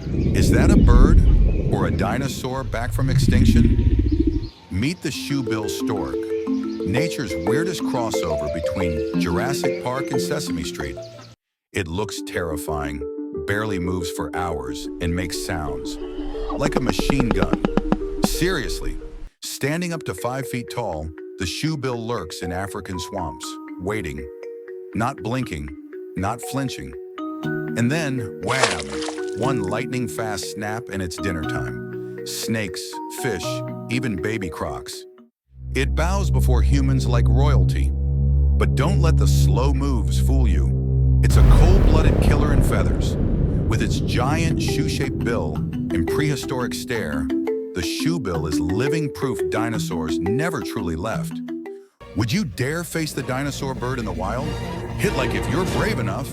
Is that a bird or a dinosaur back from extinction? Meet the Shoebill Stork, nature's weirdest crossover between Jurassic Park and Sesame Street. It looks terrifying, barely moves for hours, and makes sounds like a machine gun. Seriously, standing up to 5 feet tall, the shoebill lurks in African swamps, waiting, not blinking, not flinching. And then, wham! One lightning-fast snap and it's dinner time. Snakes, fish, even baby crocs. It bows before humans like royalty. But don't let the slow moves fool you. It's a cold-blooded killer in feathers. With its giant shoe-shaped bill and prehistoric stare, the shoebill is living proof dinosaurs never truly left. Would you dare face the dinosaur bird in the wild? Hit like if you're brave enough.